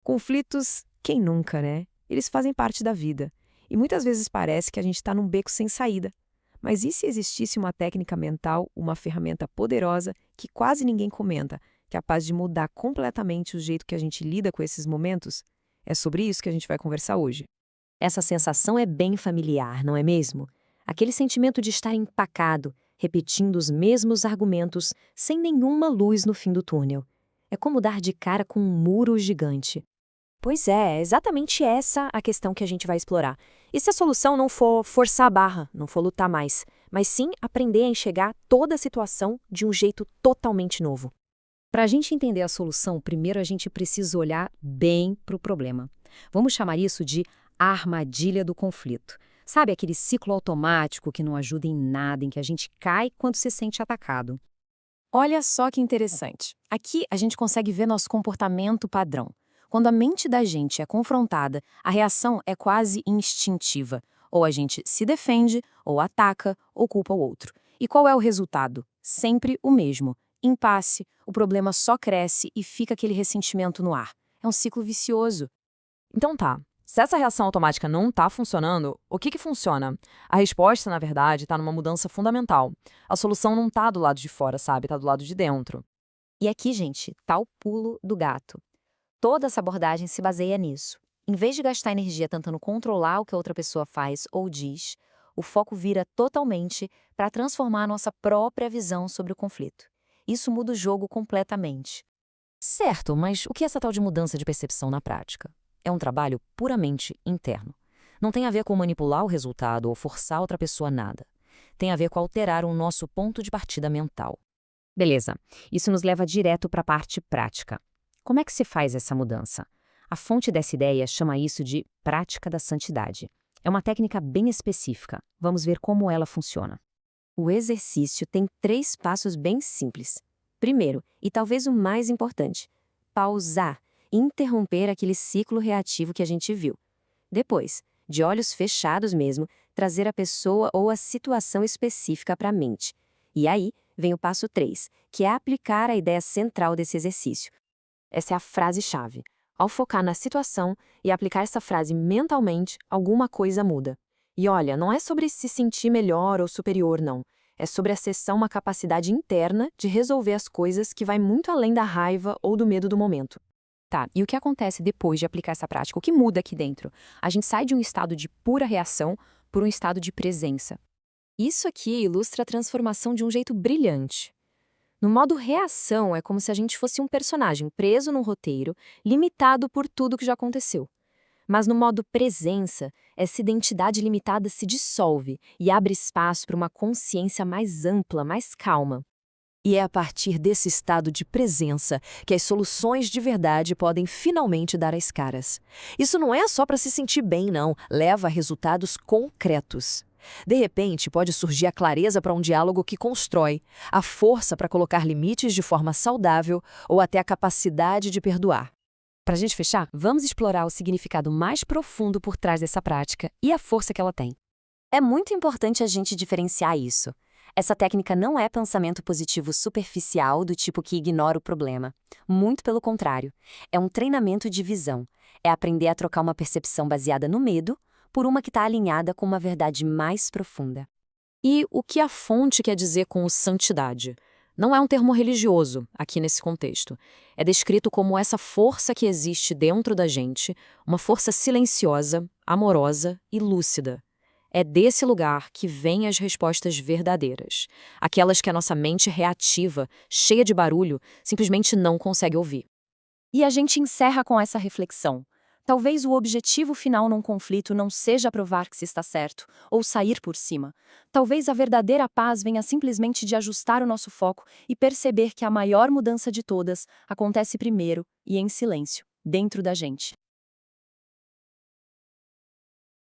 Conflitos, quem nunca, né? Eles fazem parte da vida. E muitas vezes parece que a gente está num beco sem saída. Mas e se existisse uma técnica mental, uma ferramenta poderosa que quase ninguém comenta, capaz de mudar completamente o jeito que a gente lida com esses momentos? É sobre isso que a gente vai conversar hoje. Essa sensação é bem familiar, não é mesmo? Aquele sentimento de estar empacado, repetindo os mesmos argumentos, sem nenhuma luz no fim do túnel. É como dar de cara com um muro gigante. Pois é exatamente essa a questão que a gente vai explorar. E se a solução não for forçar a barra, não for lutar mais, mas sim aprender a enxergar toda a situação de um jeito totalmente novo? Para a gente entender a solução, primeiro a gente precisa olhar bem para o problema. Vamos chamar isso de armadilha do conflito. Sabe aquele ciclo automático que não ajuda em nada, em que a gente cai quando se sente atacado? Olha só que interessante. Aqui a gente consegue ver nosso comportamento padrão. Quando a mente da gente é confrontada, a reação é quase instintiva. Ou a gente se defende, ou ataca, ou culpa o outro. E qual é o resultado? Sempre o mesmo. Impasse, o problema só cresce e fica aquele ressentimento no ar. É um ciclo vicioso. Então tá. Se essa reação automática não está funcionando, o que funciona? A resposta, na verdade, está numa mudança fundamental. A solução não está do lado de fora, sabe? Está do lado de dentro. E aqui, gente, tá o pulo do gato. Toda essa abordagem se baseia nisso. Em vez de gastar energia tentando controlar o que a outra pessoa faz ou diz, o foco vira totalmente para transformar a nossa própria visão sobre o conflito. Isso muda o jogo completamente. Certo, mas o que é essa tal de mudança de percepção na prática? É um trabalho puramente interno. Não tem a ver com manipular o resultado ou forçar outra pessoa a nada. Tem a ver com alterar o nosso ponto de partida mental. Beleza, isso nos leva direto para a parte prática. Como é que se faz essa mudança? A fonte dessa ideia chama isso de prática da santidade. É uma técnica bem específica. Vamos ver como ela funciona. O exercício tem 3 passos bem simples. Primeiro, e talvez o mais importante, pausar e interromper aquele ciclo reativo que a gente viu. Depois, de olhos fechados mesmo, trazer a pessoa ou a situação específica para a mente. E aí vem o passo 3, que é aplicar a ideia central desse exercício. Essa é a frase-chave. Ao focar na situação e aplicar essa frase mentalmente, alguma coisa muda. E olha, não é sobre se sentir melhor ou superior, não. É sobre acessar uma capacidade interna de resolver as coisas que vai muito além da raiva ou do medo do momento. Tá, e o que acontece depois de aplicar essa prática? O que muda aqui dentro? A gente sai de um estado de pura reação por um estado de presença. Isso aqui ilustra a transformação de um jeito brilhante. No modo reação, é como se a gente fosse um personagem preso num roteiro, limitado por tudo que já aconteceu. Mas no modo presença, essa identidade limitada se dissolve e abre espaço para uma consciência mais ampla, mais calma. E é a partir desse estado de presença que as soluções de verdade podem finalmente dar as caras. Isso não é só para se sentir bem, não. Leva a resultados concretos. De repente, pode surgir a clareza para um diálogo que constrói, a força para colocar limites de forma saudável ou até a capacidade de perdoar. Para a gente fechar, vamos explorar o significado mais profundo por trás dessa prática e a força que ela tem. É muito importante a gente diferenciar isso. Essa técnica não é pensamento positivo superficial do tipo que ignora o problema. Muito pelo contrário. É um treinamento de visão. É aprender a trocar uma percepção baseada no medo por uma que está alinhada com uma verdade mais profunda. E o que a fonte quer dizer com o santidade? Não é um termo religioso aqui nesse contexto. É descrito como essa força que existe dentro da gente, uma força silenciosa, amorosa e lúcida. É desse lugar que vêm as respostas verdadeiras, aquelas que a nossa mente reativa, cheia de barulho, simplesmente não consegue ouvir. E a gente encerra com essa reflexão. Talvez o objetivo final num conflito não seja provar que se está certo, ou sair por cima. Talvez a verdadeira paz venha simplesmente de ajustar o nosso foco e perceber que a maior mudança de todas acontece primeiro e em silêncio, dentro da gente.